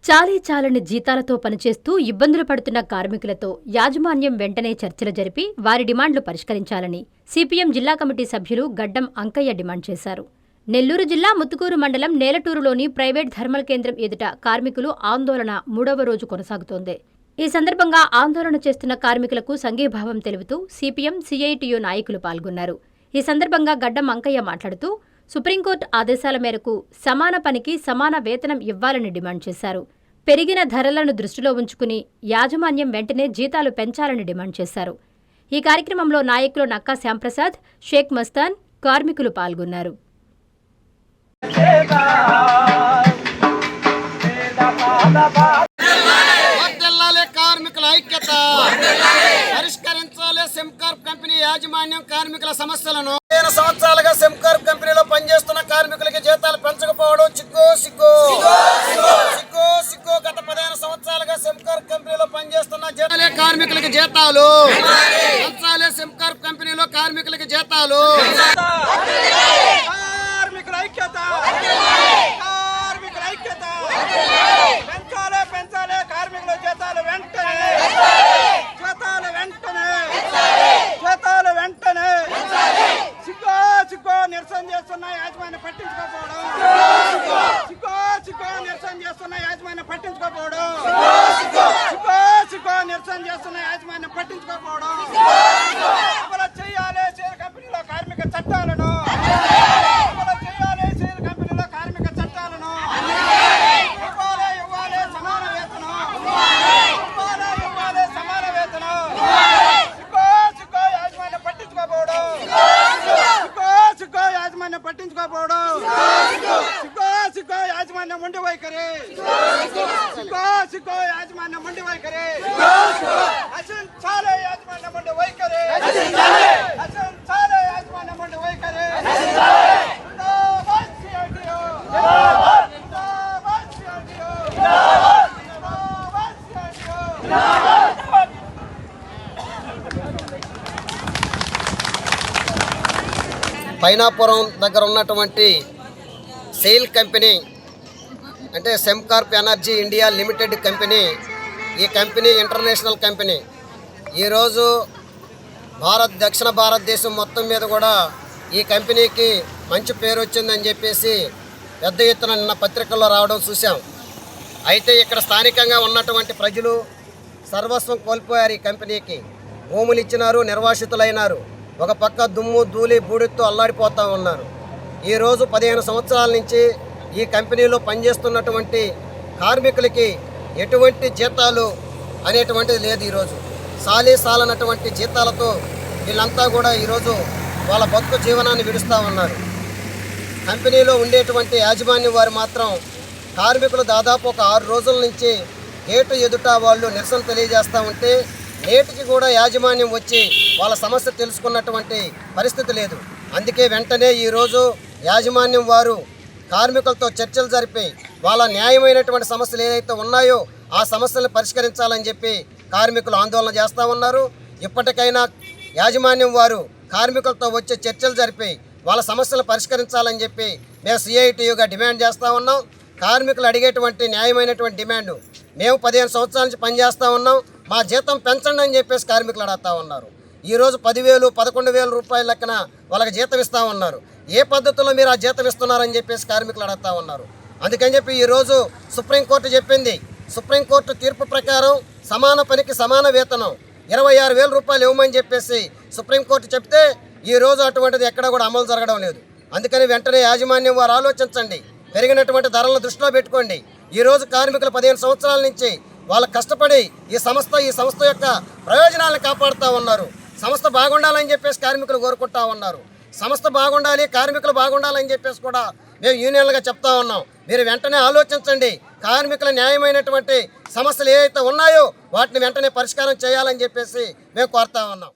చాలీచాలని జీతాలతో పనిచేస్తూ ఇబ్బందులు పడుతున్న కార్మికులతో యాజమాన్యం వెంటనే చర్చలు జరిపి వారి డిమాండ్లు పరిష్కరించాలని సిపిఎం జిల్లా కమిటీ సభ్యులు గడ్డం అంకయ్య డిమాండ్ చేశారు. నెల్లూరు జిల్లా ముత్తుకూరు మండలం నేలటూరులోని ప్రైవేట్ థర్మల్ కేంద్రం ఎదుట కార్మికులు ఆందోళన 3వ రోజు కొనసాగుతోంది. ఈ సందర్భంగా ఆందోళన చేస్తున్న కార్మికులకు సంఘీభావం తెలుపుతూ సిపిఎం, సిఐటియు నాయకులు పాల్గొన్నారు. ఈ సందర్భంగా గడ్డం అంకయ్య మాట్లాడుతూ సుప్రీంకోర్టు ఆదేశాల మేరకు సమాన పనికి సమాన వేతనం ఇవ్వాలని డిమాండ్ చేశారు. పెరిగిన ధరలను దృష్టిలో ఉంచుకుని యాజమాన్యం వెంటనే జీతాలు పెంచాలని డిమాండ్ చేశారు. ఈ కార్యక్రమంలో నాయకులు నక్కా శ్యాంప్రసాద్, షేక్ మస్తాన్, కార్మికులు పాల్గొన్నారు. పరిష్కరించాలి సెమ్కార్ప్ కంపెనీ యాజమాన్యం కార్మికుల సమస్యలను. 15 సంవత్సరాలుగా సెమ్కార్ప్ కంపెనీలో పనిచేస్తున్న కార్మికులకి జీతాలు పెంచకపోవడం సిగ్గు సిగ్గు సిగ్గు సిగ్గు. గత 15 సంవత్సరాలుగా సెమ్కార్ప్ కంపెనీలో పనిచేస్తున్న కార్మికులకి జీతాలు పెంచాలి. సెమ్కార్ప్ కంపెనీలో కార్మికులకి జీతాలు. కార్మికుల ఐక్యత, కార్మికుల ఐక్యత. పెంచాలి పెంచాలి కార్మికుల జీతాలు వెంటనే, జీతాలు వెంటనే, జీతాలు వెంటనే. సిగ్గో సిగ్గో నిరసన చేస్తున్న యాజమాన్యం పట్టించుకోకపోవడం, సిగ్గో సిగ్గో నిరసన చేస్తున్న యాజమాన్యం పట్టించుకోకపోవడం, సిగ్గో సిగ్గో నిరసన చేస్తున్న యాజమాన్యం పట్టించుకోకపోవడం. అమలు చేయాలి షేర్ కంపెనీలో కార్మిక చట్టాలను, అమలు చేయాలి షేర్ కంపెనీలో కార్మిక చట్టాలను. ఇవ్వాలి ఇవ్వాలి సమాన వేతనం, ఇవ్వాలి ఇవ్వాలి సమాన వేతనం. సిగ్గో సిగ్గో యాజమాన్యం పట్టించుకోకపోవడం, సిగ్గో సిగ్గో యాజమాన్యం పట్టించుకోకపోవడం, సిగ్గో సిగ్గో యాజమాన్యం మొండి వైఖరి, సిగ్గో సిగ్గో యాజమాన్యం మొండి వైఖరి. నశించాలి యాజమాన్యం మొండి వైఖరి, నశించాలి యాజమాన్యం మొండి వైఖరి. జిందాబాద్ సిఐటియు, జిందాబాద్ సిఐటియు, జిందాబాద్ సిఐటియు. పైనాపురం దగ్గర ఉన్నటువంటి సెయిల్ కంపెనీ అంటే Sembcorp energy India limited company. ఈ కంపెనీ ఇంటర్నేషనల్ కంపెనీ. ఈరోజు దక్షిణ భారతదేశం మొత్తం మీద కూడా ఈ కంపెనీకి మంచి పేరు వచ్చిందని చెప్పేసి పెద్ద ఎత్తున నిన్న పత్రికల్లో రావడం చూసాం. అయితే ఇక్కడ స్థానికంగా ఉన్నటువంటి ప్రజలు సర్వస్వం కోల్పోయారు. ఈ కంపెనీకి భూములు ఇచ్చినారు, నిర్వాసితులైనారు. ఒక పక్క దుమ్ము ధూళి బూడితో అల్లాడిపోతూ ఉన్నారు. ఈరోజు 15 సంవత్సరాల నుంచి ఈ కంపెనీలో పనిచేస్తున్నటువంటి కార్మికులకి ఎటువంటి జీతాలు అనేటువంటిది లేదు. ఈరోజు సాలనటువంటి జీతాలతో వీళ్ళంతా కూడా ఈరోజు వాళ్ళ బతుకు జీవనాన్ని విడుస్తూ ఉన్నారు. కంపెనీలో ఉండేటువంటి యాజమాన్యం వారు మాత్రం కార్మికులు దాదాపు ఒక 6 రోజుల నుంచి గేటు ఎదుట వాళ్ళు నిరసన తెలియజేస్తూ ఉంటే నేటికి కూడా యాజమాన్యం వచ్చి వాళ్ళ సమస్య తెలుసుకున్నటువంటి పరిస్థితి లేదు. అందుకే వెంటనే ఈరోజు యాజమాన్యం వారు కార్మికులతో చర్చలు జరిపి వాళ్ళ న్యాయమైనటువంటి సమస్యలు ఏదైతే ఉన్నాయో ఆ సమస్యలను పరిష్కరించాలని చెప్పి కార్మికులు ఆందోళన చేస్తూ ఉన్నారు. ఇప్పటికైనా యాజమాన్యం వారు కార్మికులతో వచ్చి చర్చలు జరిపి వాళ్ళ సమస్యలు పరిష్కరించాలని చెప్పి మేము సిఐటియుగా డిమాండ్ చేస్తూ ఉన్నాం. కార్మికులు అడిగేటువంటి న్యాయమైనటువంటి డిమాండ్, మేము 15 సంవత్సరాల నుంచి పనిచేస్తూ ఉన్నాం, మా జీతం పెంచండి అని చెప్పేసి కార్మికులు అడుగుతూ ఉన్నారు. ఈరోజు 10,000, 11,000 రూపాయల లెక్కన వాళ్ళకి జీతం ఇస్తూ ఉన్నారు. ఏ పద్ధతిలో మీరు ఆ జీతం ఇస్తున్నారని చెప్పేసి కార్మికులు అడుగుతూ ఉన్నారు. అందుకని చెప్పి ఈరోజు సుప్రీంకోర్టు చెప్పింది. సుప్రీంకోర్టు తీర్పు ప్రకారం సమాన పనికి సమాన వేతనం 26,000 రూపాయలు ఇవ్వమని చెప్పేసి సుప్రీంకోర్టు చెప్తే ఈరోజు అటువంటిది ఎక్కడ కూడా అమలు జరగడం లేదు. అందుకని వెంటనే యాజమాన్యం వారు ఆలోచించండి, పెరిగినటువంటి ధరలను దృష్టిలో పెట్టుకోండి. ఈరోజు కార్మికులు 15 సంవత్సరాల నుంచి వాళ్ళు కష్టపడి ఈ సంస్థ యొక్క ప్రయోజనాలను కాపాడుతూ ఉన్నారు. సంస్థ బాగుండాలని చెప్పేసి కార్మికులు కోరుకుంటా ఉన్నారు. సంస్థ బాగుండాలి, కార్మికులు బాగుండాలని చెప్పేసి కూడా మేము యూనియన్లుగా చెప్తా ఉన్నాం. మీరు వెంటనే ఆలోచించండి. కార్మికుల న్యాయమైనటువంటి సమస్యలు ఏవైతే ఉన్నాయో వాటిని వెంటనే పరిష్కారం చేయాలని చెప్పేసి మేము కోరుతా ఉన్నాం.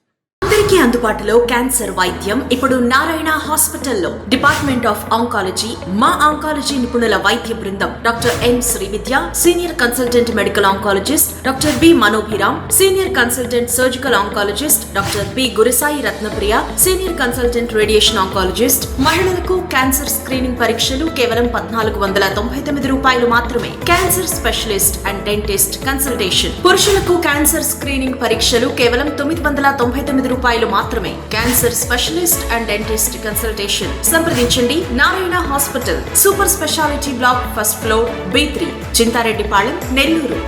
అందరికీ అందుబాటులో క్యాన్సర్ వైద్యం ఇప్పుడు నారాయణ హాస్పిటల్లో. డిపార్ట్మెంట్ ఆఫ్ ఆంకాలజీ, మా ఆంకాలజీ నిపుణుల వైద్య బృందం doctor M Srividya, senior consultant medical oncologist doctor B Manobhiram, senior consultant surgical oncologist doctor P Gurisai Ratnapriya, senior consultant radiation oncologist. మహిళలకు క్యాన్సర్ స్క్రీనింగ్ పరీక్షలు కేవలం 1499 రూపాయలు మాత్రమే. Cancer specialist and dentist consultation. పురుషులకు క్యాన్సర్ స్క్రీనింగ్ పరీక్షలు కేవలం 999 రూపాయలు మాత్రమే. Cancer specialist and dentist consultation. సంప్రదించండి Narayana hospital, super speciality block, first floor, B3, Chintareddypalem, Nellore.